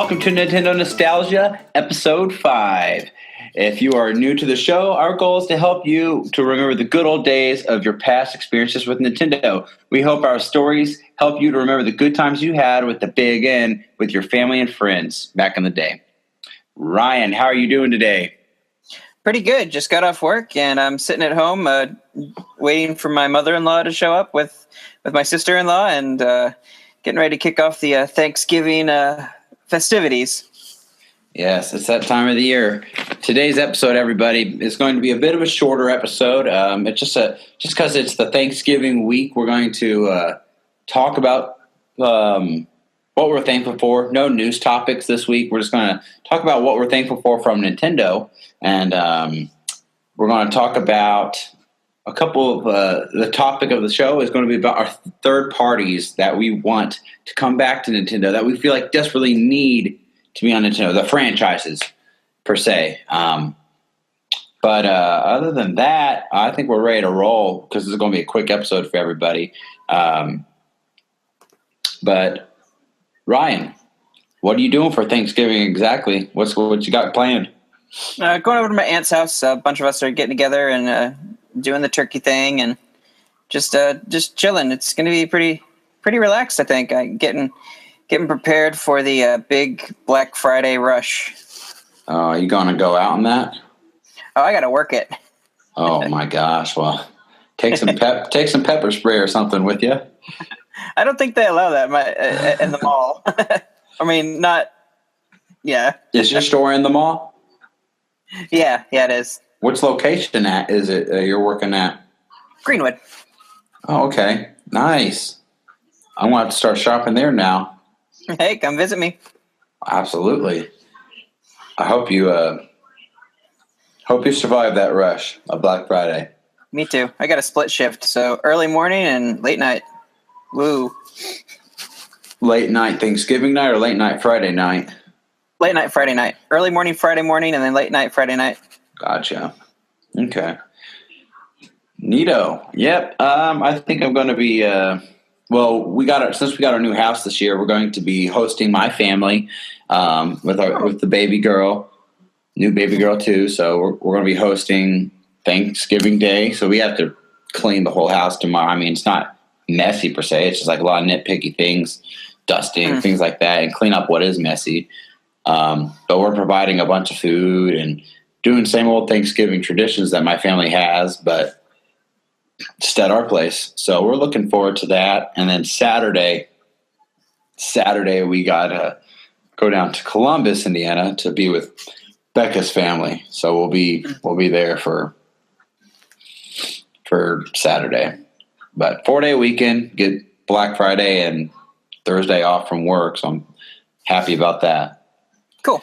welcome to Nintendo Nostalgia, Episode 5. If you are new to the show, our goal is to help you to remember the good old days of your past experiences with Nintendo. We hope our stories help you to remember the good times you had with the big N with your family and friends back in the day. Ryan, how are you doing today? Pretty good. Just got off work, and I'm sitting at home waiting for my mother-in-law to show up with my sister-in-law and getting ready to kick off the Thanksgiving festivities. Yes, it's that time of the year. Today's episode, everybody, is going to be a bit of a shorter episode. It's just because it's the Thanksgiving week. We're going to talk about what we're thankful for. No news topics this week. We're just going to talk about what we're thankful for from Nintendo, and we're going to talk about a couple of the topic of the show is going to be about our third parties that we want to come back to Nintendo, that we feel like desperately need to be on Nintendo, the franchises per se. But other than that, I think we're ready to roll because this is going to be a quick episode for everybody. But Ryan, what are you doing for Thanksgiving exactly? What you got planned? Going over to my aunt's house. A bunch of us are getting together and doing the turkey thing and just chilling. It's going to be pretty relaxed, I think. Getting prepared for the big Black Friday rush. Are you going to go out on that? Oh, I got to work it. Oh my gosh! Well, take some pepper spray or something with you. I don't think they allow that in the mall. I mean, not. Yeah. Is your store in the mall? Yeah, it is. Which location is it you're working at? Greenwood. Oh, okay. Nice. I'm going to have to start shopping there now. Hey, come visit me. Absolutely. I hope you survive that rush of Black Friday. Me too. I got a split shift, so early morning and late night. Woo. Late night Thanksgiving night or late night Friday night? Late night Friday night. Early morning Friday morning, and then late night Friday night. Gotcha. Okay. Neato. Yep. I think I'm going to be. Since we got our new house this year, we're going to be hosting my family with the baby girl, new baby girl too. So we're going to be hosting Thanksgiving Day. So we have to clean the whole house tomorrow. I mean, it's not messy per se. It's just like a lot of nitpicky things, dusting, things like that, and clean up what is messy. But we're providing a bunch of food and doing the same old Thanksgiving traditions that my family has, but just at our place. So we're looking forward to that. And then Saturday we got to go down to Columbus, Indiana to be with Becca's family. So we'll be there for Saturday. But 4-day weekend, get Black Friday and Thursday off from work. So I'm happy about that. Cool.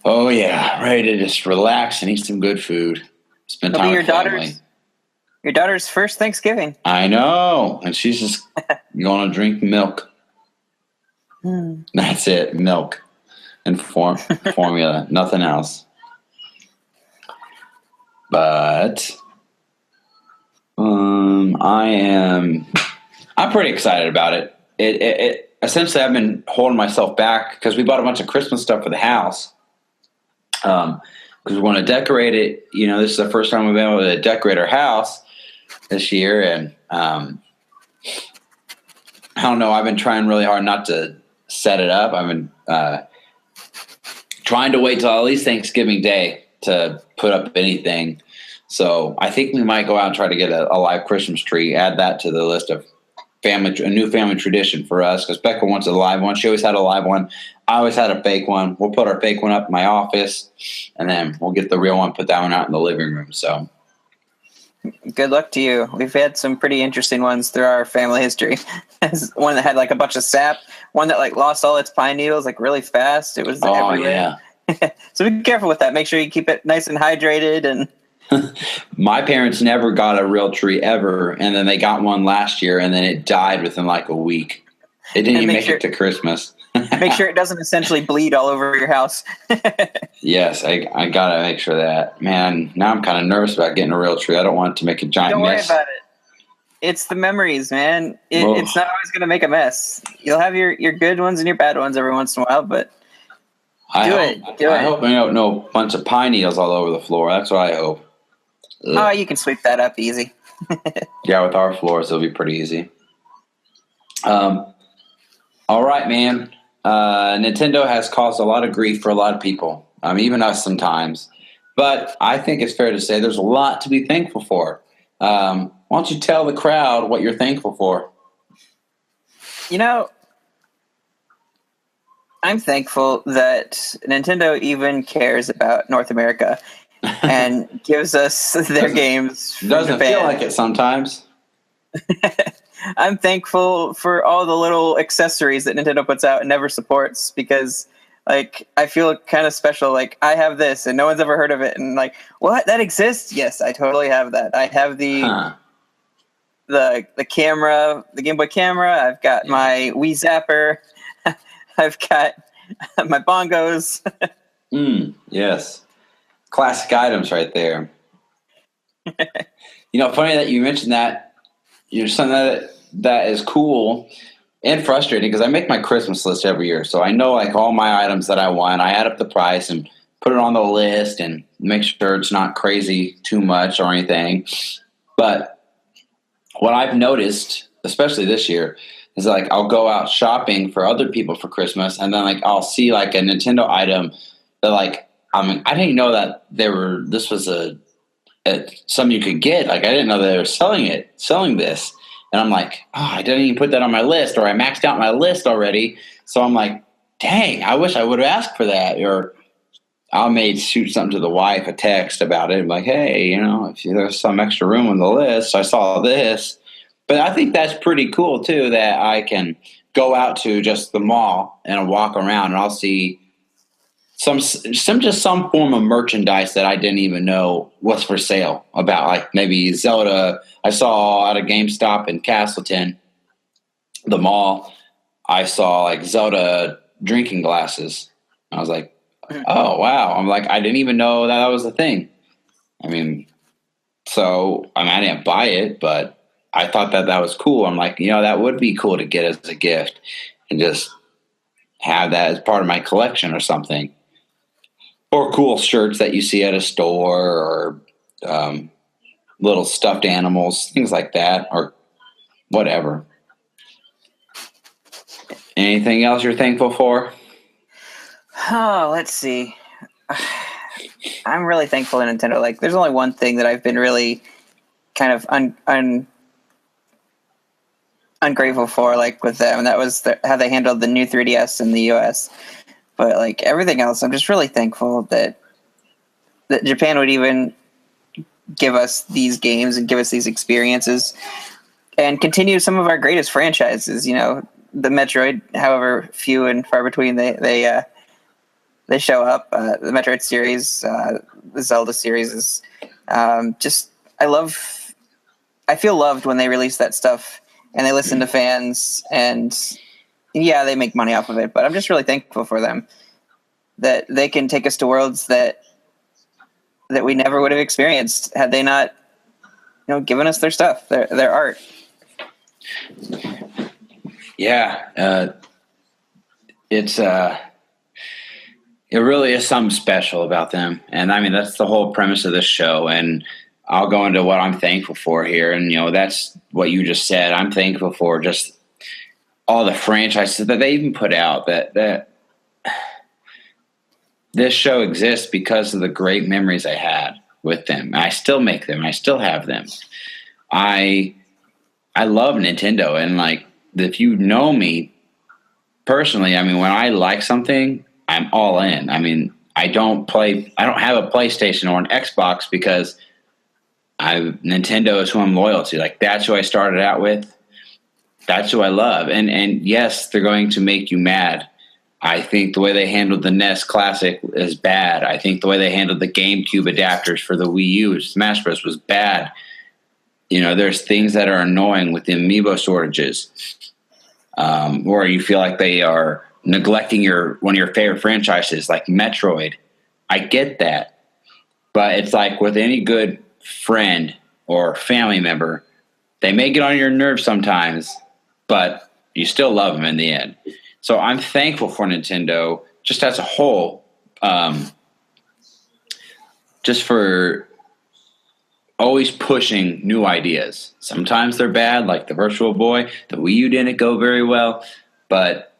Oh yeah, ready to just relax and eat some good food. Spend time with family. Your daughter's first Thanksgiving. I know, and she's just going to drink milk. That's it, milk and formula, nothing else. But I'm pretty excited about it. It essentially, I've been holding myself back because we bought a bunch of Christmas stuff for the house. Because we want to decorate it. You know, this is the first time we've been able to decorate our house this year. And I don't know, I've been trying really hard not to set it up. I've been trying to wait till at least Thanksgiving Day to put up anything. So I think we might go out and try to get a live Christmas tree, add that to the list of a new family tradition for us, because Becca wants a live one. She always had a live one. I always had a fake one. We'll put our fake one up in my office, and then we'll get the real one, put that one out in the living room. So, good luck to you. We've had some pretty interesting ones through our family history. One that had like a bunch of sap, one that like lost all its pine needles like really fast. It was everywhere. Yeah. So be careful with that. Make sure you keep it nice and hydrated. And my parents never got a real tree ever, and then they got one last year, and then it died within like a week. It didn't even make it to Christmas. Make sure it doesn't essentially bleed all over your house. Yes, I got to make sure that. Man, now I'm kind of nervous about getting a real tree. I don't want it to make a giant mess. Don't worry about it. It's the memories, man. Whoa. It's not always going to make a mess. You'll have your good ones and your bad ones every once in a while, but I hope no bunch of pine needles all over the floor. That's what I hope. Ugh. Oh, you can sweep that up easy. Yeah, with our floors, it'll be pretty easy. All right, man. Nintendo has caused a lot of grief for a lot of people, even us sometimes. But I think it's fair to say there's a lot to be thankful for. Why don't you tell the crowd what you're thankful for? I'm thankful that Nintendo even cares about North America and gives us their games. Doesn't feel like it sometimes. I'm thankful for all the little accessories that Nintendo puts out and never supports, because I feel kind of special. I have this and no one's ever heard of it. And what? That exists? Yes, I totally have that. I have the camera, the Game Boy camera. I've got my Wii Zapper. I've got my bongos. Yes. Classic items right there. Funny that you mentioned that. Something that is cool and frustrating, because I make my Christmas list every year. So I know all my items that I want. I add up the price and put it on the list and make sure it's not crazy too much or anything. But what I've noticed, especially this year, is I'll go out shopping for other people for Christmas, and then I'll see a Nintendo item that I didn't even know that this was something you could get. I didn't know they were selling this. And I'm I didn't even put that on my list, or I maxed out my list already. So I'm dang, I wish I would have asked for that. Or I may shoot something to the wife, a text about it. I'm hey, if there's some extra room on the list, I saw this. But I think that's pretty cool too, that I can go out to just the mall and walk around and I'll see some form of merchandise that I didn't even know was for sale, about maybe Zelda. I saw at a GameStop in Castleton, the mall, I saw Zelda drinking glasses. I was oh wow. I'm I didn't even know that was a thing. I didn't buy it, but I thought that was cool. I'm that would be cool to get as a gift and just have that as part of my collection or something. Or cool shirts that you see at a store, or little stuffed animals, things like that, or whatever. Anything else you're thankful for? Oh, let's see. I'm really thankful to Nintendo. There's only one thing that I've been really kind of ungrateful for, with them, and that was how they handled the new 3DS in the US. But everything else, I'm just really thankful that Japan would even give us these games and give us these experiences and continue some of our greatest franchises. The Metroid, however few and far between they show up. The Metroid series, the Zelda series is just, I feel loved when they release that stuff and they listen to fans, and yeah, they make money off of it, but I'm just really thankful for them that they can take us to worlds that we never would have experienced had they not, given us their stuff, their art. Yeah, it really is something special about them, and that's the whole premise of this show. And I'll go into what I'm thankful for here, and that's what you just said. I'm thankful for just all the franchises that they even put out. That this show exists because of the great memories I had with them. I still make them. I still have them. I love Nintendo, and if you know me personally, when I like something, I'm all in. I don't have a PlayStation or an Xbox because Nintendo is who I'm loyal to. That's who I started out with. That's who I love. And yes, they're going to make you mad. I think the way they handled the NES Classic is bad. I think the way they handled the GameCube adapters for the Wii U, Smash Bros. Was bad. There's things that are annoying with the amiibo shortages, or you feel like they are neglecting one of your favorite franchises, like Metroid. I get that, but it's with any good friend or family member, They may get on your nerves sometimes, but you still love them in the end. So I'm thankful for Nintendo just as a whole, just for always pushing new ideas. Sometimes they're bad, like the Virtual Boy. The Wii U didn't go very well, but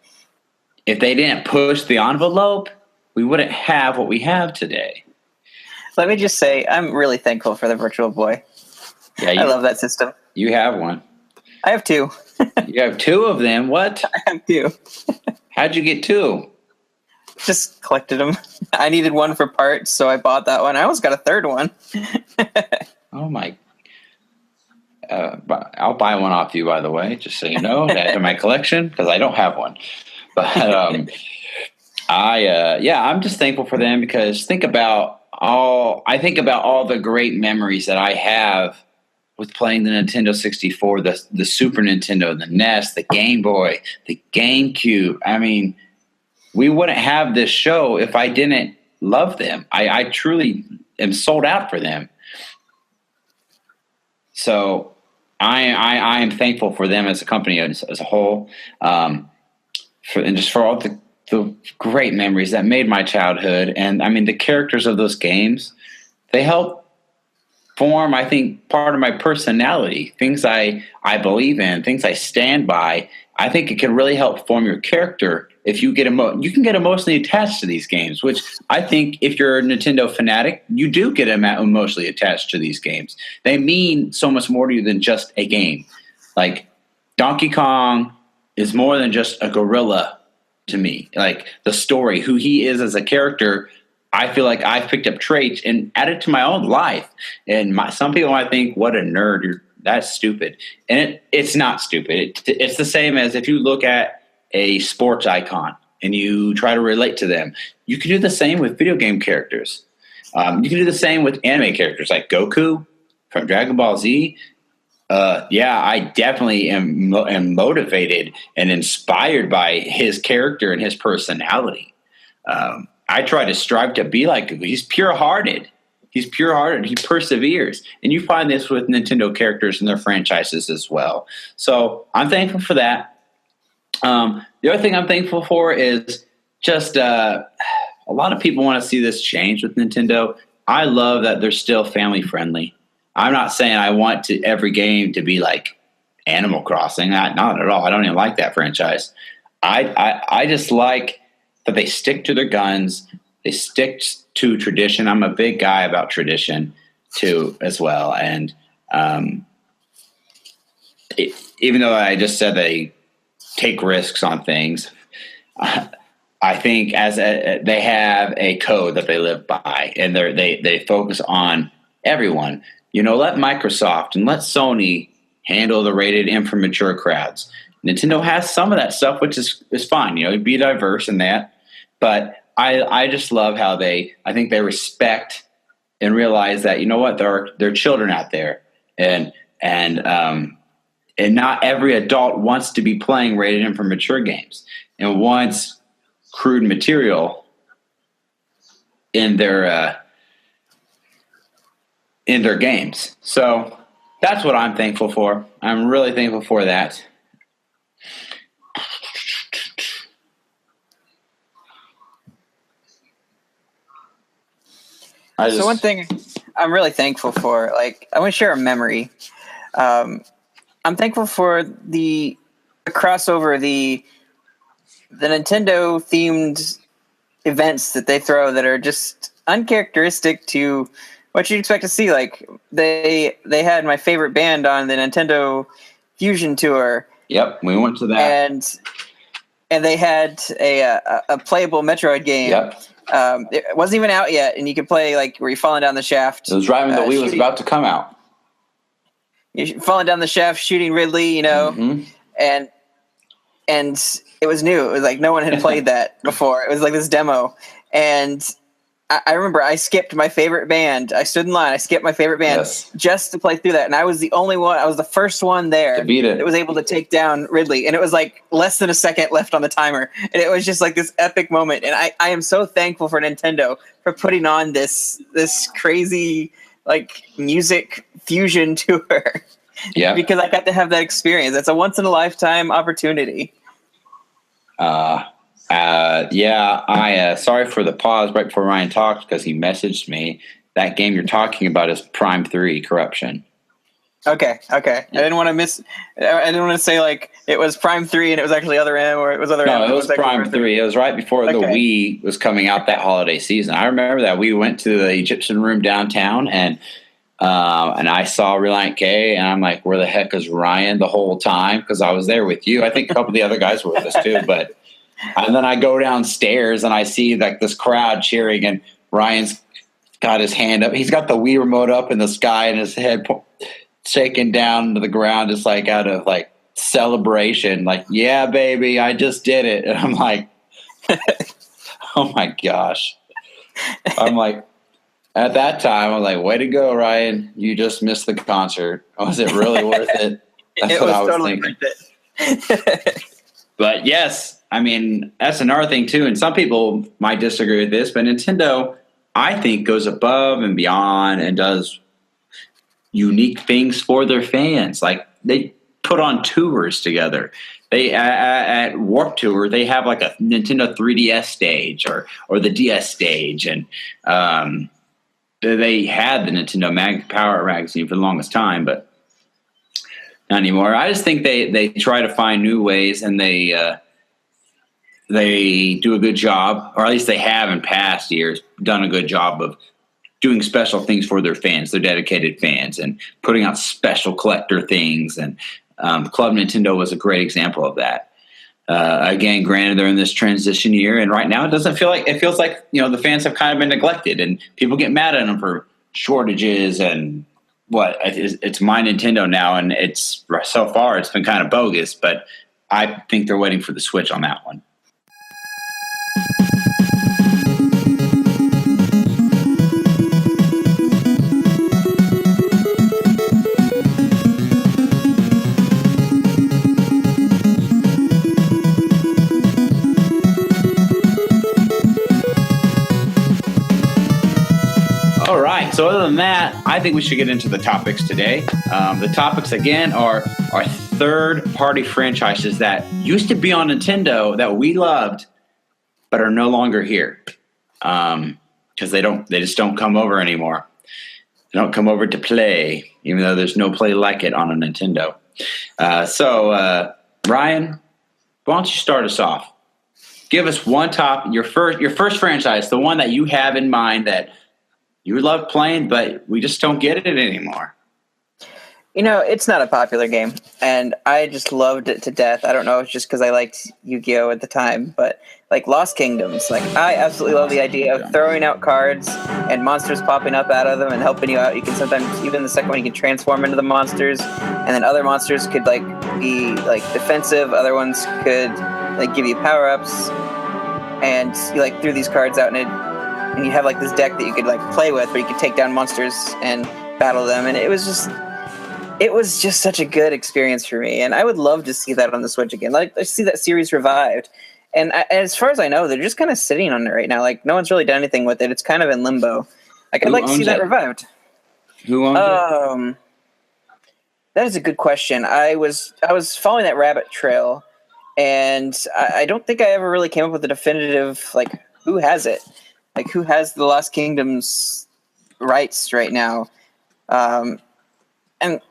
if they didn't push the envelope, we wouldn't have what we have today. Let me just say, I'm really thankful for the Virtual Boy. Yeah, I love that system. You have one. I have two. You have two of them? What? I have two. How'd you get two? Just collected them. I needed one for parts, so I bought that one. I almost got a third one. Oh, my. I'll buy one off you, by the way, just so you know, to add to my collection, because I don't have one. But I'm just thankful for them, because I think about all the great memories that I have with playing the Nintendo 64, the Super Nintendo, the NES, the Game Boy, the GameCube. I mean, we wouldn't have this show if I didn't love them. I truly am sold out for them. So I am thankful for them as a company as a whole, and just for all the great memories that made my childhood. And I mean, the characters of those games, they help form, I think, part of my personality, things I believe in, things I stand by. I think it can really help form your character if you get you can get emotionally attached to these games, which I think if you're a Nintendo fanatic, you do get emotionally attached to these games. They mean so much more to you than just a game. Like Donkey Kong is more than just a gorilla to me. Like the story, who he is as a character, I feel like I've picked up traits and added to my own life. And some people might think, what a nerd, that's stupid. And it's not stupid. It's the same as if you look at a sports icon and you try to relate to them. You can do the same with video game characters. You can do the same with anime characters like Goku from Dragon Ball Z. I definitely am motivated and inspired by his character and his personality. I try to strive to be like him. He's pure-hearted. He perseveres. And you find this with Nintendo characters and their franchises as well. So I'm thankful for that. The other thing I'm thankful for is just a lot of people want to see this change with Nintendo. I love that they're still family-friendly. I'm not saying I want every game to be like Animal Crossing. Not at all. I don't even like that franchise. I just like that they stick to their guns. They stick to tradition. I'm a big guy about tradition too, as well. And even though I just said they take risks on things, I think they have a code that they live by, and they focus on everyone. Let Microsoft and let Sony handle the rated M for mature crowds. Nintendo has some of that stuff, which is fine. Be diverse in that. But I just love how I think they respect and realize that, there are children out there, and not every adult wants to be playing rated M for mature games and wants crude material in their games. So that's what I'm thankful for. I'm really thankful for that. So one thing I'm really thankful for, I want to share a memory. I'm thankful for the crossover, the Nintendo themed events that they throw that are just uncharacteristic to what you'd expect to see. Like they had my favorite band on the Nintendo Fusion Tour. Yep, we went to that. And they had a playable Metroid game. Yep. It wasn't even out yet, and you could play where you're falling down the shaft. It was right when the Wii was about to come out. You're falling down the shaft, shooting Ridley, Mm-hmm. and it was new. It was like no one had played that before. It was like this demo, and I remember I skipped my favorite band. I stood in line. I skipped my favorite band just to play through that, and I was the only one. I was the first one there to beat it. That was able to take down Ridley, and it was like less than a second left on the timer, and it was just like this epic moment. And I am so thankful for Nintendo for putting on this crazy music fusion tour. Yeah. Because I got to have that experience. It's a once in a lifetime opportunity. I sorry for the pause right before Ryan talked because he messaged me. That game you're talking about is Prime 3 Corruption. Okay. I didn't want to say like it was Prime 3 and it was actually Other M, or it was Other M. No, it was Prime 3. It was right before the Wii was coming out that holiday season. I remember that we went to the Egyptian Room downtown and I saw Relient K and I'm like, where the heck is Ryan the whole time? Because I was there with you. I think a couple of the other guys were with us too. But and then I go downstairs and I see like this crowd cheering and Ryan's got his hand up. He's got the Wii remote up in the sky and his head shaking down to the ground, just like out of like celebration, like, yeah, baby, I just did it. And I'm like, oh my gosh. I'm like, at that time, I was like, way to go, Ryan. You just missed the concert. Was it really worth it? That's it what was I was totally thinking. Worth it. But yes, I mean, that's another thing too. And some people might disagree with this, but Nintendo, I think, goes above and beyond and does unique things for their fans. Like they put on tours together. They at Warped Tour, they have like a Nintendo 3DS stage or the DS stage, and they had the Nintendo Power magazine for the longest time, but not anymore. I just think they try to find new ways, and they do a good job, or at least they have in past years done a good job of doing special things for their fans, their dedicated fans, and putting out special collector things. And Club Nintendo was a great example of that. Again, granted, they're in this transition year, and right now it feels like the fans have kind of been neglected, and people get mad at them for shortages and it's My Nintendo now, and it's so far it's been kind of bogus. But I think they're waiting for the Switch on that one. So other than that, I think we should get into the topics today. The topics, again, are third-party franchises that used to be on Nintendo that we loved, but are no longer here because they just don't come over anymore. They don't come over to play, even though there's no play like it on a Nintendo. So Ryan, why don't you start us off? Give us your first franchise, the one that you have in mind that you love playing, but we just don't get it anymore. It's not a popular game, and I just loved it to death. I don't know if it's just because I liked Yu-Gi-Oh! At the time, but like Lost Kingdoms, like I absolutely love the idea of throwing out cards and monsters popping up out of them and helping you out. You can sometimes, even the second one, you can transform into the monsters, and then other monsters could like be like defensive. Other ones could like give you power-ups, and you like threw these cards out, and you have like this deck that you could like play with, where you could take down monsters and battle them, and it was just such a good experience for me, and I would love to see that on the Switch again. Like, I see that series revived, and as far as I know, they're just kind of sitting on it right now. Like, no one's really done anything with it. It's kind of in limbo. Like, I'd like to see that revived. Who owns it? That is a good question. I was following that rabbit trail, and I don't think I ever really came up with a definitive like who has it. Like, who has the Lost Kingdoms rights right now? And,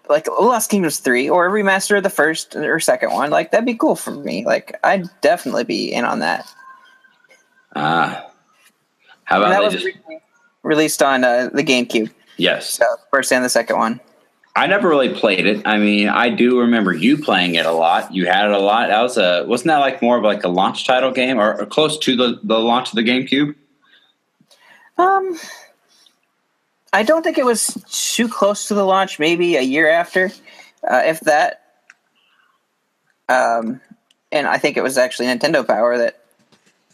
like, Lost Kingdoms 3, or a remaster of the first or second one, like, that'd be cool for me. Like, I'd definitely be in on that. How about that was released on the GameCube. Yes. So, first and the second one. I never really played it. I mean, I do remember you playing it a lot. You had it a lot. That was wasn't that like more of like a launch title game or close to the launch of the GameCube? I don't think it was too close to the launch, maybe a year after, if that. And I think it was actually Nintendo Power that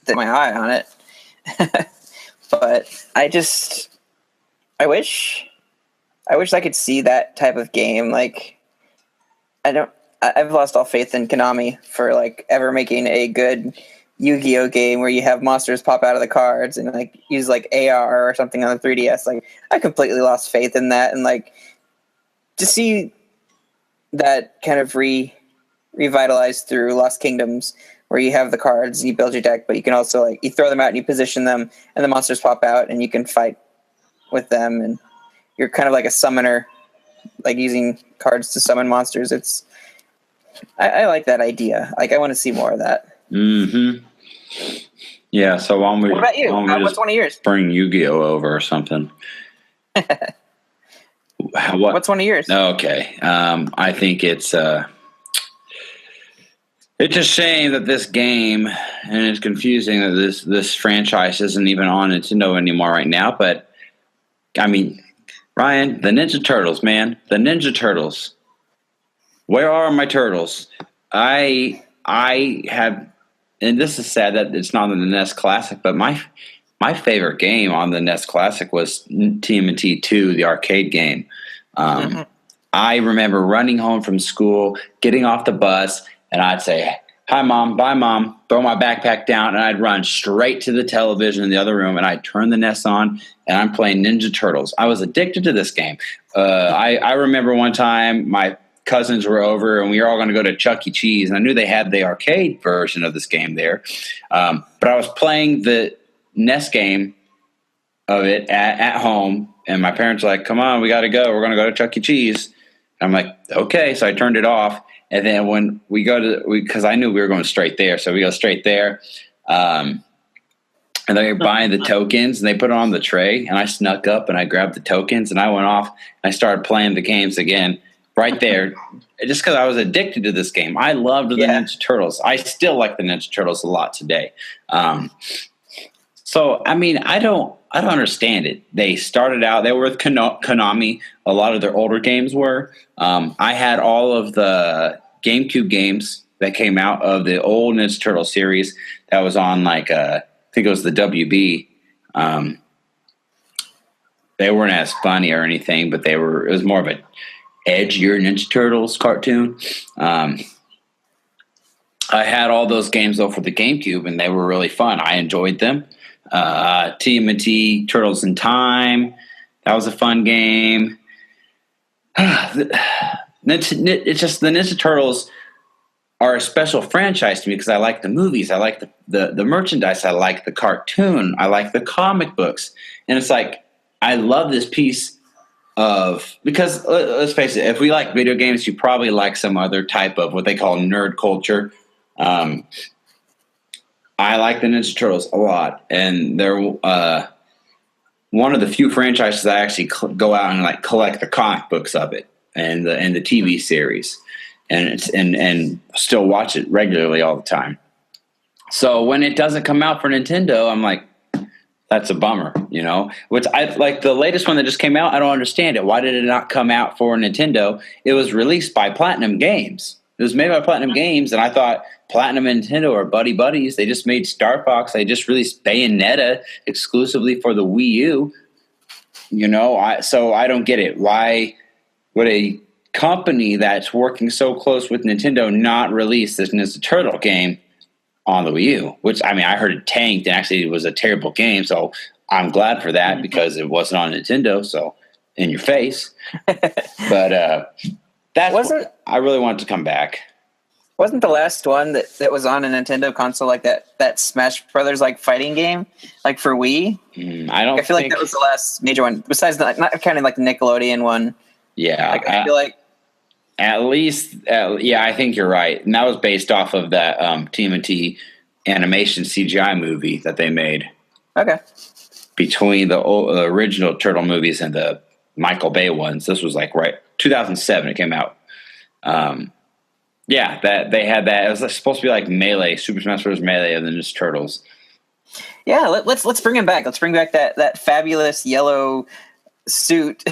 set my eye on it. But I wish I could see that type of game. Like, I've lost all faith in Konami for like ever making a good Yu-Gi-Oh game where you have monsters pop out of the cards and like use like AR or something on the 3DS. Like, I completely lost faith in that, and like to see that kind of revitalized through Lost Kingdoms, where you have the cards and you build your deck, but you can also like you throw them out and you position them, and the monsters pop out and you can fight with them, and you're kind of like a summoner, like using cards to summon monsters. I like that idea. Like I want to see more of that. Mm-hmm. Yeah. So why don't we? What about you? What's one of yours? Bring Yu-Gi-Oh over or something. What's one of yours? Okay. I think it's a shame that this game, and it's confusing that this franchise isn't even on Nintendo anymore right now. But I mean, Ryan, the Ninja Turtles, man, the Ninja Turtles. Where are my turtles? I have, and this is sad that it's not on the NES Classic, but my favorite game on the NES Classic was TMNT 2, the arcade game. I remember running home from school, getting off the bus, and I'd say, "Hi, Mom. Bye, Mom." Throw my backpack down, and I'd run straight to the television in the other room, and I'd turn the NES on, and I'm playing Ninja Turtles. I was addicted to this game. I remember one time my cousins were over, and we were all going to go to Chuck E. Cheese, and I knew they had the arcade version of this game there. But I was playing the NES game of it at home, and my parents were like, "Come on, we got to go. We're going to go to Chuck E. Cheese." I'm like, "Okay." So I turned it off. And then when we go because I knew we were going straight there. So we go straight there. And they're buying the tokens, and they put it on the tray. And I snuck up and I grabbed the tokens, and I went off and I started playing the games again right there. Just because I was addicted to this game. I loved the Ninja Turtles. I still like the Ninja Turtles a lot today. So, I mean, I don't understand it. They started out, they were with Konami. A lot of their older games were. I had all of the GameCube games that came out of the old Ninja Turtle series that was on like, I think it was the WB. They weren't as funny or anything, but it was more of a edgier Ninja Turtles cartoon. I had all those games though for the GameCube, and they were really fun. I enjoyed them. TMNT Turtles in Time, that was a fun game. It's just the Ninja Turtles are a special franchise to me because I like the movies, I like the merchandise, I like the cartoon, I like the comic books, and it's like I love this piece of, because let's face it, if we like video games, you probably like some other type of what they call nerd culture. I like the Ninja Turtles a lot, and they're one of the few franchises I actually go out and like collect the comic books of it and the TV series, and still watch it regularly all the time. So when it doesn't come out for Nintendo, I'm like, that's a bummer, you know. Which I like the latest one that just came out. I don't understand it. Why did it not come out for Nintendo? It was released by Platinum Games. It was made by Platinum Games, and I thought Platinum and Nintendo are buddies. They just made Star Fox. They just released Bayonetta exclusively for the Wii U. You know, so I don't get it. Why would a company that's working so close with Nintendo not release this Ninja Turtle game on the Wii U? Which, I mean, I heard it tanked, and actually it was a terrible game, so I'm glad for that because it wasn't on Nintendo, so in your face. But I really want it to come back. Wasn't the last one that was on a Nintendo console like that Smash Brothers like fighting game like for Wii? I feel like that was the last major one besides not counting like the Nickelodeon one. Yeah, like, I feel like at least I think you're right, and that was based off of that TMNT animation CGI movie that they made. Okay. Between the original Turtle movies and the Michael Bay ones, this was like 2007 it came out. That they had that. It was supposed to be like Melee, Super Smash Bros. Melee, and then just Turtles. Yeah, let's bring him back. Let's bring back that fabulous yellow suit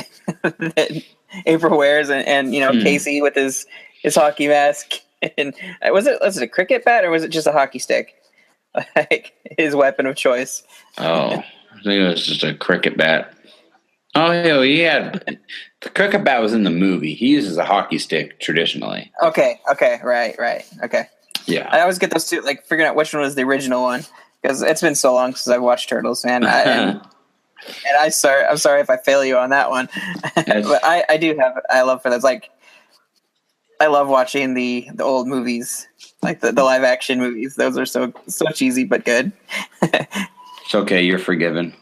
that April wears, and you know Casey with his hockey mask. And was it a cricket bat or was it just a hockey stick? Like his weapon of choice. Oh, I think it was just a cricket bat. Oh, yeah. The cricket bat was in the movie. He uses a hockey stick traditionally. Okay, right. Okay. Yeah. I always get those two, like figuring out which one was the original one because it's been so long since I've watched Turtles, man. I'm sorry if I fail you on that one, but I do have love for that. It's like I love watching the old movies, like the live action movies. Those are so cheesy but good. It's okay, you're forgiven.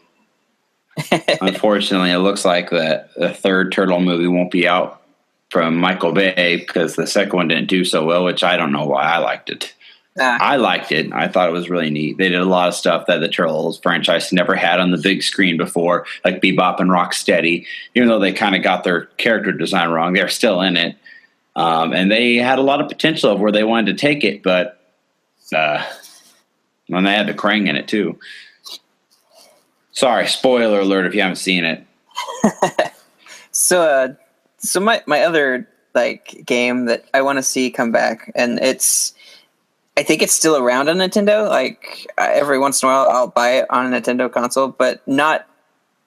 Unfortunately, it looks like the third Turtle movie won't be out from Michael Bay because the second one didn't do so well, which I don't know why. I liked it. I liked it. I thought it was really neat. They did a lot of stuff that the Turtles franchise never had on the big screen before, like Bebop and Rocksteady. Even though they kind of got their character design wrong, they're still in it. And they had a lot of potential of where they wanted to take it, but when they had the Krang in it too. Sorry, spoiler alert if you haven't seen it. So my other like game that I want to see come back, and I think it's still around on Nintendo. Like every once in a while, I'll buy it on a Nintendo console, but not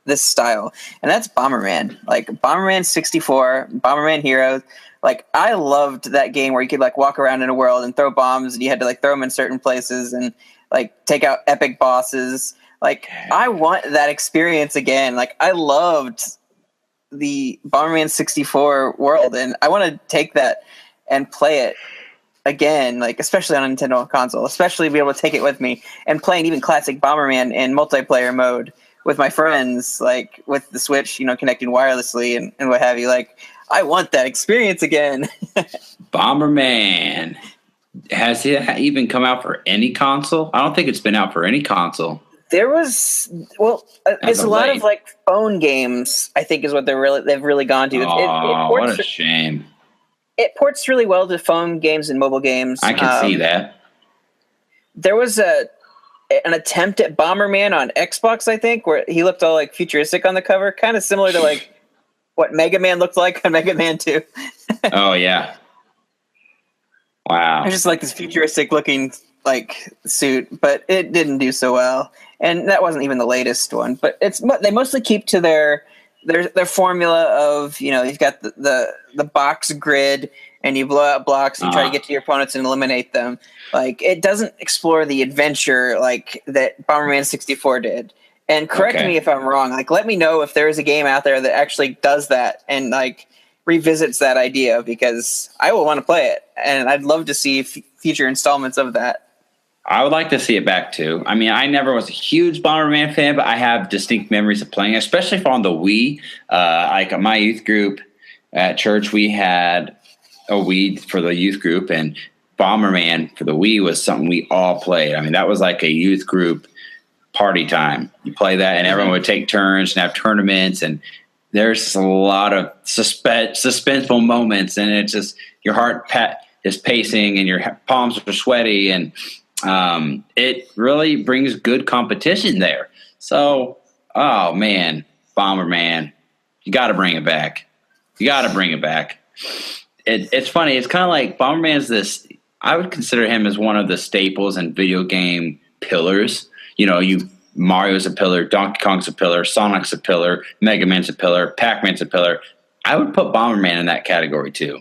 this style. And that's Bomberman. Like Bomberman 64, Bomberman Heroes. Like I loved that game where you could like walk around in a world and throw bombs, and you had to like throw them in certain places and like take out epic bosses. Like I want that experience again. Like I loved the Bomberman 64 world, and I want to take that and play it again, like especially on a Nintendo console, especially be able to take it with me and playing even classic Bomberman in multiplayer mode with my friends, like with the Switch, connecting wirelessly and what have you. Like I want that experience again. Bomberman. Has it even come out for any console? I don't think it's been out for any console. There was, it's a lot of like phone games, I think is what they've really gone to. What a shame. It ports really well to phone games and mobile games. I can see that. There was an attempt at Bomberman on Xbox, I think, where he looked all like futuristic on the cover, kind of similar to like what Mega Man looked like on Mega Man 2. Oh yeah. Wow. I just like this futuristic looking like suit, but it didn't do so well. And that wasn't even the latest one, but they mostly keep to their formula of, you've got the box grid and you blow out blocks and you try to get to your opponents and eliminate them. Like it doesn't explore the adventure like that Bomberman 64 did. And correct me if I'm wrong. Like let me know if there is a game out there that actually does that and like revisits that idea, because I will want to play it and I'd love to see future installments of that. I would like to see it back too. I mean, I never was a huge Bomberman fan, but I have distinct memories of playing, especially on the Wii. Like my youth group at church, we had a Wii for the youth group, and Bomberman for the Wii was something we all played. I mean, that was like a youth group party time. You play that, and everyone would take turns and have tournaments, and there's a lot of suspenseful moments, and it's just your heart is pacing, and your palms are sweaty, and it really brings good competition there. So, oh man, Bomberman, you got to bring it back. You got to bring it back. It's funny. It's kind of like Bomberman is I would consider him as one of the staples and video game pillars. Mario's a pillar, Donkey Kong's a pillar, Sonic's a pillar, Mega Man's a pillar, Pac-Man's a pillar. I would put Bomberman in that category too.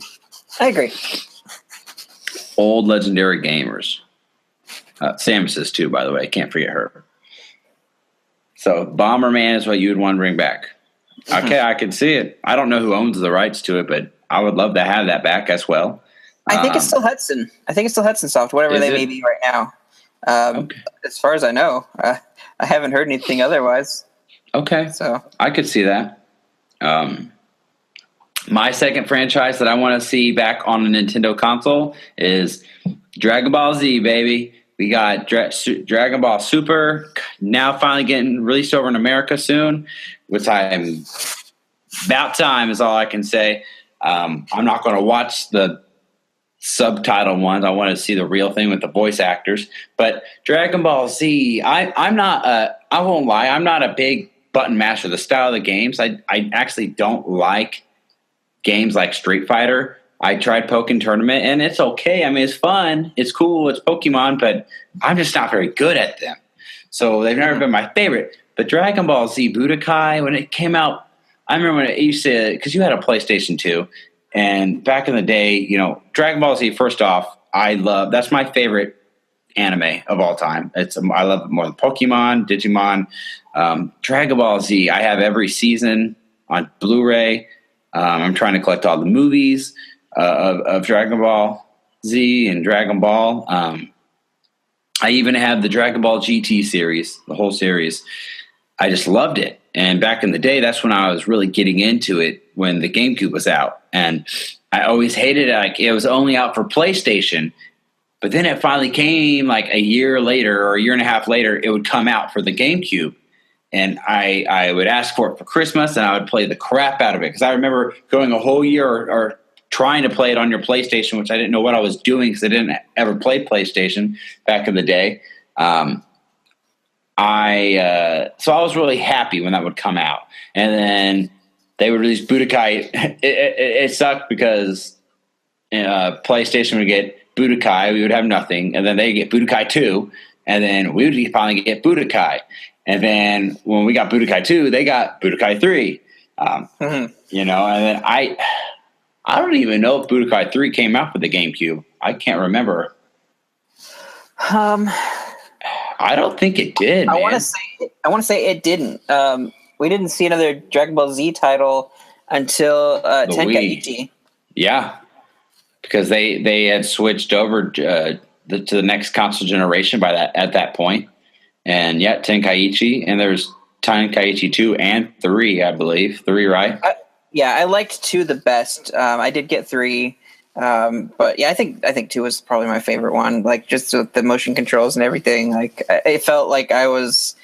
I agree. Old legendary gamers. Samus is too, by the way. Can't forget her. So Bomberman is what you would want to bring back. Mm-hmm. Okay, I can see it. I don't know who owns the rights to it, but I would love to have that back as well. I think it's still Hudson. I think it's still Hudson Soft, whatever they may be right now. As far as I know, I haven't heard anything otherwise. Okay, so I could see that. My second franchise that I want to see back on a Nintendo console is Dragon Ball Z, baby. We got Dragon Ball Super now finally getting released over in America soon, which I'm about time is all I can say. I'm not going to watch the subtitle ones. I want to see the real thing with the voice actors. But Dragon Ball Z, I'm not. I won't lie. I'm not a big button masher. The style of the games, I actually don't like games like Street Fighter. I tried Pokken Tournament, and it's okay. I mean, it's fun. It's cool. It's Pokemon, but I'm just not very good at them. So they've never been my favorite. But Dragon Ball Z Budokai, when it came out, I remember when it used to, because you had a PlayStation 2, and back in the day, Dragon Ball Z, first off, that's my favorite anime of all time. I love it more than Pokemon, Digimon. Dragon Ball Z, I have every season on Blu-ray. I'm trying to collect all the movies. of Dragon Ball Z and Dragon Ball. I even have the Dragon Ball GT series, the whole series. I just loved it. And back in the day, that's when I was really getting into it, when the GameCube was out. And I always hated it. Like, it was only out for PlayStation. But then it finally came like a year later or a year and a half later, it would come out for the GameCube. And I would ask for it for Christmas, and I would play the crap out of it. Because I remember going a whole year or trying to play it on your PlayStation, which I didn't know what I was doing because I didn't ever play PlayStation back in the day. So I was really happy when that would come out. And then they would release Budokai. It sucked because PlayStation would get Budokai, we would have nothing. And then they get Budokai 2, and then we would finally get Budokai. And then when we got Budokai 2, they got Budokai 3. You know, and then I don't even know if Budokai 3 came out for the GameCube. I can't remember. I don't think it did. I want to say it didn't. We didn't see another Dragon Ball Z title until Tenkaichi. Yeah, because they had switched over to the next console generation at that point. And yet Tenkaichi, and there's Tenkaichi 2 and 3, I believe. 3, right? I liked 2 the best. I did get 3. But yeah, I think 2 was probably my favorite one. Like, just with the motion controls and everything. Like, it felt like I was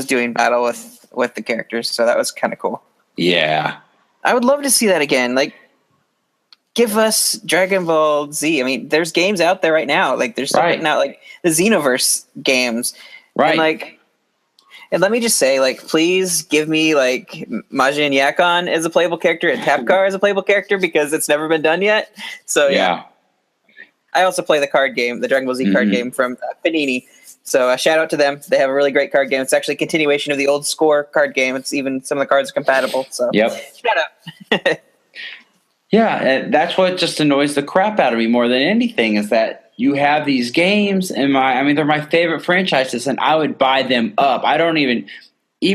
doing battle with the characters, so that was kind of cool. Yeah, I would love to see that again. Like, give us Dragon Ball Z. I mean, there's games out there right now. Like, there's something out, like the Xenoverse games, right? And let me just say, like, please give me like Majin Yakon as a playable character and Tapkar as a playable character, because it's never been done yet. So yeah. I also play the card game, the Dragon Ball Z card game from Panini. So shout out to them. They have a really great card game. It's actually a continuation of the old Score card game. It's even some of the cards are compatible. So shout out. Yeah, and that's what just annoys the crap out of me more than anything, is that you have these games and they're my favorite franchises, and I would buy them up. I don't even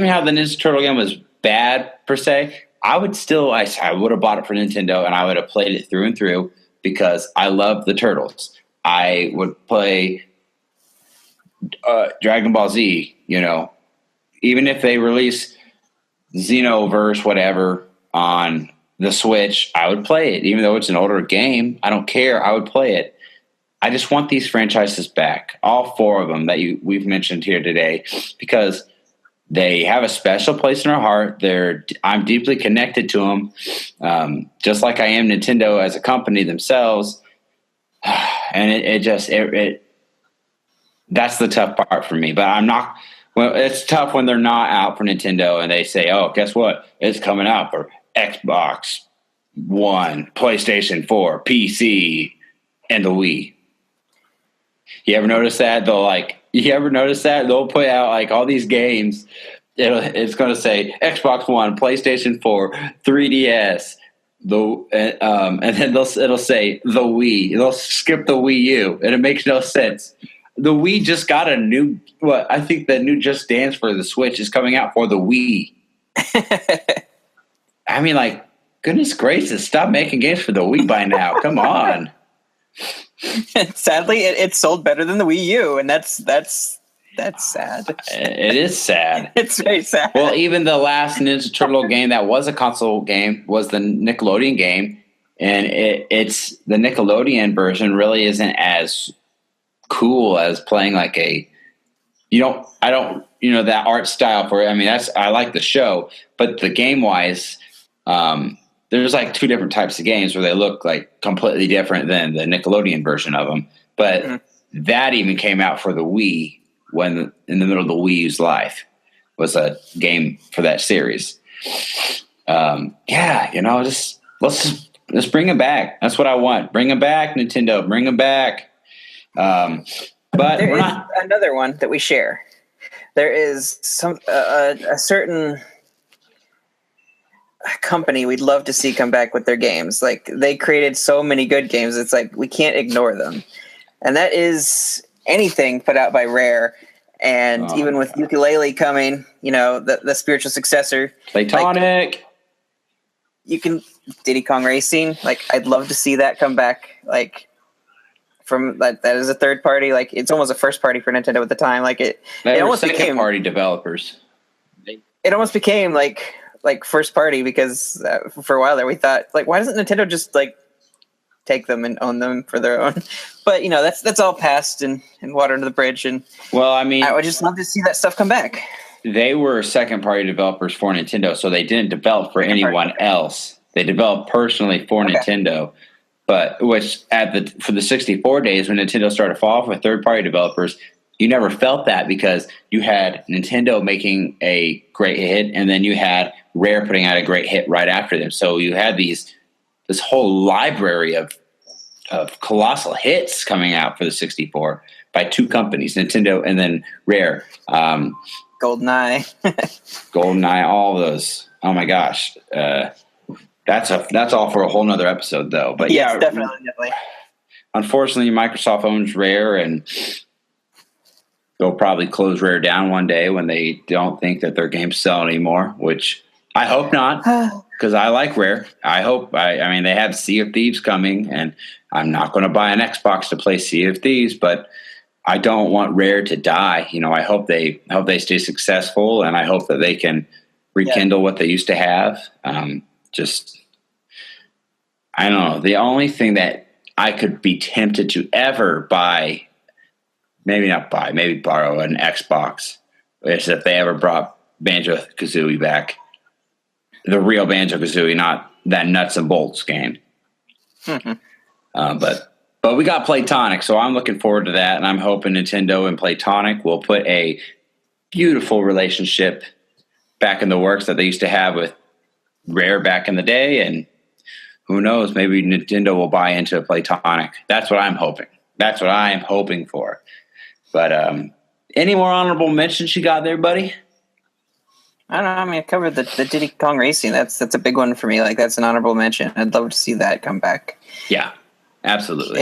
how the Ninja Turtle game was bad per se, I would have bought it for Nintendo, and I would have played it through and through because I love the Turtles. I would play Dragon Ball Z, you know, even if they release Xenoverse, whatever, on the Switch, I would play it. Even though it's an older game, I don't care. I would play it. I just want these franchises back, all 4 of them that we've mentioned here today, because they have a special place in our heart. I'm deeply connected to them, just like I am Nintendo as a company themselves. And that's the tough part for me. But I'm not. Well, it's tough when they're not out for Nintendo and they say, "Oh, guess what? It's coming out for Xbox One, PlayStation 4, PC, and the Wii." You ever notice that? They'll put out like all these games. It's going to say Xbox One, PlayStation 4, 3DS, and then it'll say the Wii. They'll skip the Wii U, and it makes no sense. The Wii just got a new. I think the new Just Dance for the Switch is coming out for the Wii. I mean, like, goodness gracious, stop making games for the Wii by now. Come on. Sadly, it sold better than the Wii U, and that's sad. It is sad. It's very sad. Well, even the last Ninja Turtle game that was a console game was the Nickelodeon game, and it's the Nickelodeon version really isn't as cool as playing like that art style for it. I mean, I like the show, but the game wise, there's like 2 different types of games where they look like completely different than the Nickelodeon version of them. But that even came out for the Wii when in the middle of the Wii U's life was a game for that series. Let's bring them back. That's what I want. Bring them back, Nintendo. Bring them back. But there is another one that we share. There is a certain company we'd love to see come back with their games. Like, they created so many good games. It's like we can't ignore them. And that is anything put out by Rare. And even with Yooka-Laylee coming, you know, the spiritual successor. Playtonic. Like, Diddy Kong Racing. Like, I'd love to see that come back. Like, from that is a third party. Like, it's almost a first party for Nintendo at the time. Like, it almost became party developers. It almost became like first party because for a while there we thought, like, why doesn't Nintendo just like take them and own them for their own? But that's all past and water under the bridge. And well, I mean, I would just love to see that stuff come back. They were second party developers for Nintendo, so they didn't develop for anyone else. They developed personally for Nintendo. But for the 64 days when Nintendo started to fall off with third party developers, you never felt that because you had Nintendo making a great hit, and then you had Rare putting out a great hit right after them. So you had this whole library of colossal hits coming out for the 64 by two companies, Nintendo and then Rare. GoldenEye, all those. Oh my gosh, that's all for a whole nother episode, though. But yes, yeah, definitely. Unfortunately, Microsoft owns Rare, and they'll probably close Rare down one day when they don't think that their games sell anymore. Which I hope not, because I like Rare. I hope. I mean, they have Sea of Thieves coming, and I'm not going to buy an Xbox to play Sea of Thieves, but I don't want Rare to die. I hope they stay successful, and I hope that they can rekindle what they used to have. I don't know. The only thing that I could be tempted to ever buy, maybe borrow an Xbox, is if they ever brought Banjo-Kazooie back. The real Banjo-Kazooie, not that nuts and bolts game. Mm-hmm. But we got Playtonic, so I'm looking forward to that, and I'm hoping Nintendo and Playtonic will put a beautiful relationship back in the works that they used to have with Rare back in the day, and who knows, maybe Nintendo will buy into Playtonic. That's what I'm hoping. That's what I am hoping for. But any more honorable mentions you got there, buddy? I don't know. I mean, I covered the Diddy Kong Racing. That's a big one for me. Like, that's an honorable mention. I'd love to see that come back. Yeah. Absolutely.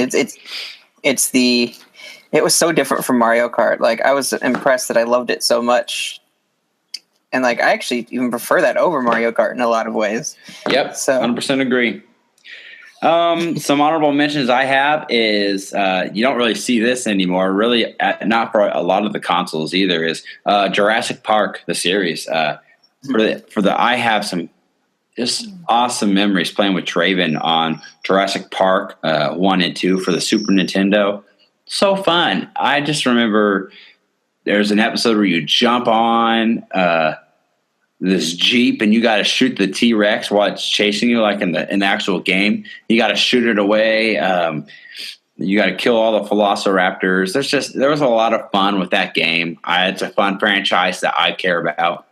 It was so different from Mario Kart. Like, I was impressed that I loved it so much. And like, I actually even prefer that over Mario Kart in a lot of ways. Yep. So 100% agree. Some honorable mentions I have is, you don't really see this anymore, really not for a lot of the consoles either, is Jurassic Park, the series. I have some just awesome memories playing with Traven on Jurassic Park 1 and 2 for the Super Nintendo. So fun. I just remember there's an episode where you jump on this Jeep and you got to shoot the T-Rex while it's chasing you, like in the actual game. You got to shoot it away. You got to kill all the Velociraptors. There was a lot of fun with that game. It's a fun franchise that I care about.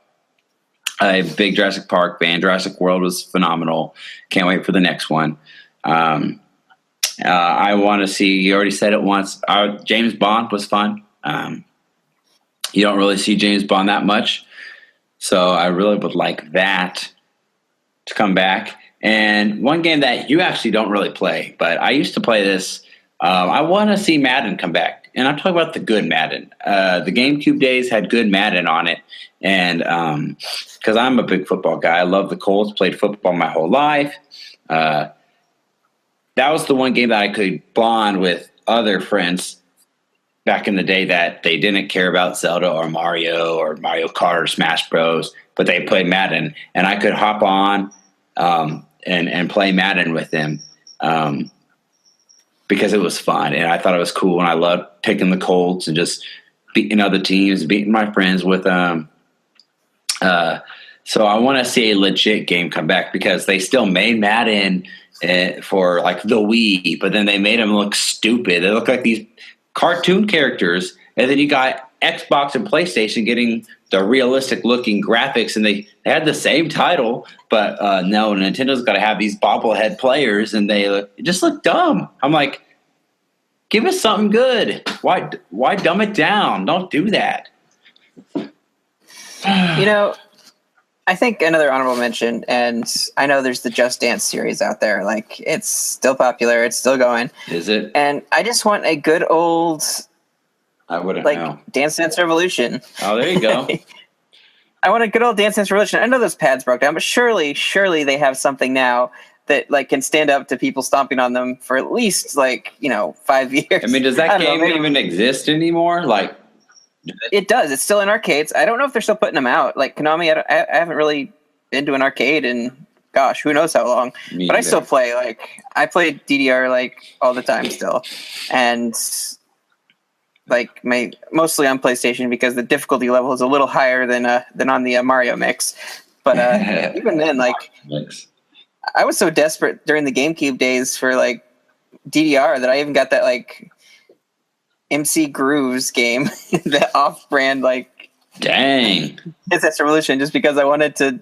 A big Jurassic Park fan. Jurassic World was phenomenal. Can't wait for the next one. I want to see, you already said it once, James Bond was fun. You don't really see James Bond that much. So I really would like that to come back. And one game that you actually don't really play, but I used to play this. I want to see Madden come back. And I'm talking about the good Madden. The GameCube days had good Madden on it. And because I'm a big football guy, I love the Colts, played football my whole life. That was the one game that I could bond with other friends back in the day that they didn't care about Zelda or Mario Kart or Smash Bros, but they played Madden. And I could hop on and play Madden with them because it was fun. And I thought it was cool. And I loved picking the Colts and just beating other teams, beating my friends with them. So I want to see a legit game come back because they still made Madden for like the Wii, but then they made them look stupid. They look like these cartoon characters, and then you got Xbox and PlayStation getting the realistic looking graphics, and they had the same title, but no, Nintendo's got to have these bobblehead players, and they just look dumb. I'm like, give us something good. Why dumb it down? Don't do that. You know, I think another honorable mention, and I know there's the Just Dance series out there. Like, it's still popular. It's still going. Is it? And I just want a good old, I wouldn't know. Dance Dance Revolution. Oh, there you go. I want a good old Dance Dance Revolution. I know those pads broke down, but surely they have something now that like can stand up to people stomping on them for at least 5 years. I mean, does that game even exist anymore? Like, it does. It's still in arcades. I don't know if they're still putting them out. Like Konami, I haven't really been to an arcade in gosh, who knows how long. But I still play. Like I play DDR like all the time still, and like mostly on PlayStation because the difficulty level is a little higher than on the Mario Mix. But even then, like I was so desperate during the GameCube days for like DDR that I even got that like MC Grooves game, the off-brand like dang SS Revolution, just because I wanted to.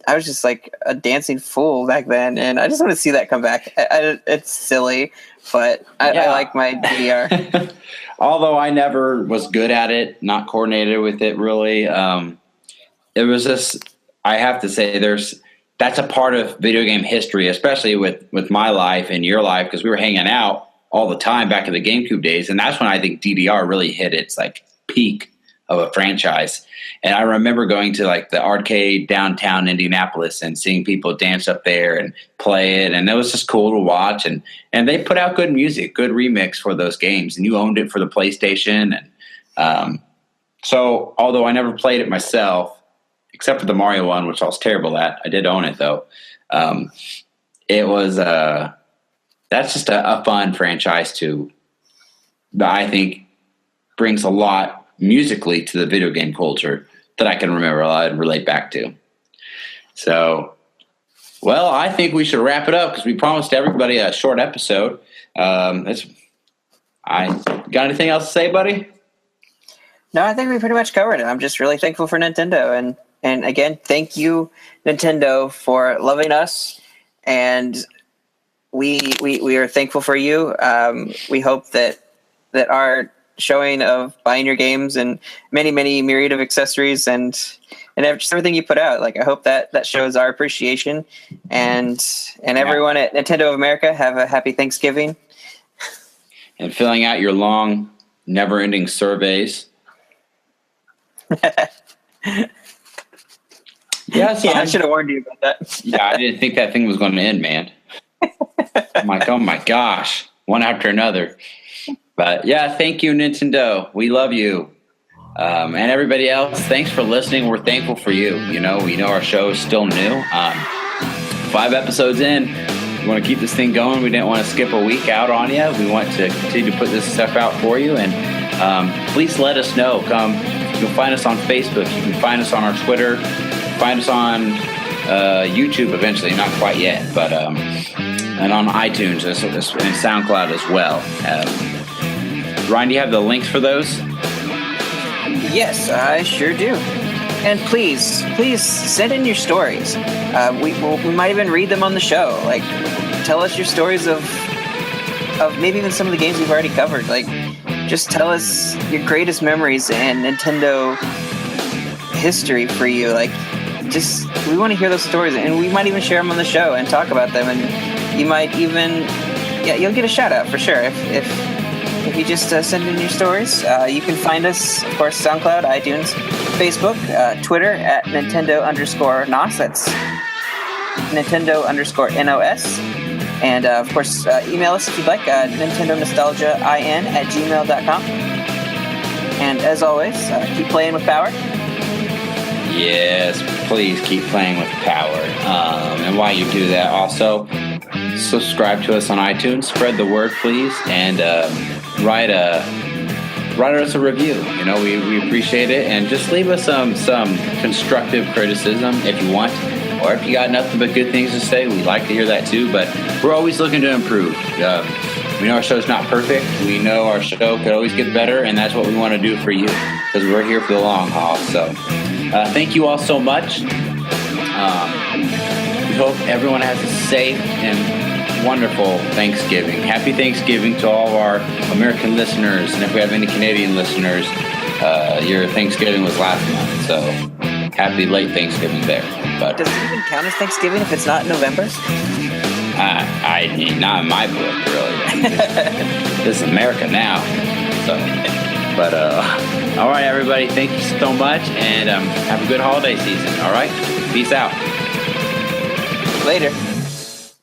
I was just like a dancing fool back then, and I just want to see that come back. It's silly, but I like my DDR. Although I never was good at it, not coordinated with it really. It was just, I have to say, that's a part of video game history, especially with my life and your life, because we were hanging out all the time back in the GameCube days, and that's when I think DDR really hit its like peak of a franchise. And I remember going to like the arcade downtown Indianapolis and seeing people dance up there and play it. And it was just cool to watch. And they put out good music, good remix for those games. And you owned it for the PlayStation. And so although I never played it myself, except for the Mario one, which I was terrible at, I did own it though. It was that's just a fun franchise that I think brings a lot musically to the video game culture that I can remember I'd relate back to. So, well, I think we should wrap it up because we promised everybody a short episode. Got anything else to say, buddy? No, I think we pretty much covered it. I'm just really thankful for Nintendo. And again, thank you, Nintendo, for loving us. And we are thankful for you. We hope that our showing of buying your games and many myriad of accessories and just everything you put out, like I hope that shows our appreciation, and everyone at Nintendo of America have a happy Thanksgiving, and filling out your long never-ending surveys. I should have warned you about that. Yeah, I didn't think that thing was going to end, man. I'm like, oh my gosh, one after another. But yeah, thank you, Nintendo. We love you. And everybody else, thanks for listening. We're thankful for you. We know our show is still new. 5 episodes in. We want to keep this thing going. We didn't want to skip a week out on you. We want to continue to put this stuff out for you. And please let us know. You can find us on Facebook. You can find us on our Twitter. Find us on YouTube eventually. Not quite yet, but and on iTunes and SoundCloud as well. Ryan, do you have the links for those? Yes, I sure do. And please send in your stories. We might even read them on the show. Like, tell us your stories of maybe even some of the games we've already covered. Like, just tell us your greatest memories and Nintendo history for you. Like, we want to hear those stories, and we might even share them on the show and talk about them. And you might even, you'll get a shout out for sure if you just send in your stories. You can find us, of course, SoundCloud, iTunes, Facebook, Twitter at Nintendo_NOS. That's Nintendo_NOS. And, of course, email us if you'd like, NintendoNostalgiaIN@gmail.com. And as always, keep playing with power. Yes, please keep playing with power. And while you do that, also subscribe to us on iTunes. Spread the word, please, and write us a review. We appreciate it, and just leave us some constructive criticism if you want, or if you got nothing but good things to say. We'd like to hear that too. But we're always looking to improve. We know our show's not perfect. We know our show could always get better, and that's what we want to do for you, because we're here for the long haul. So thank you all so much. We hope everyone has a safe and wonderful Thanksgiving. Happy Thanksgiving to all of our American listeners, and if we have any Canadian listeners, your Thanksgiving was last month, so happy late Thanksgiving there. But does it even count as Thanksgiving if it's not in November? Not in my book, really. This is America now. So, but all right, everybody, thank you so much, and have a good holiday season. All right, peace out. Later.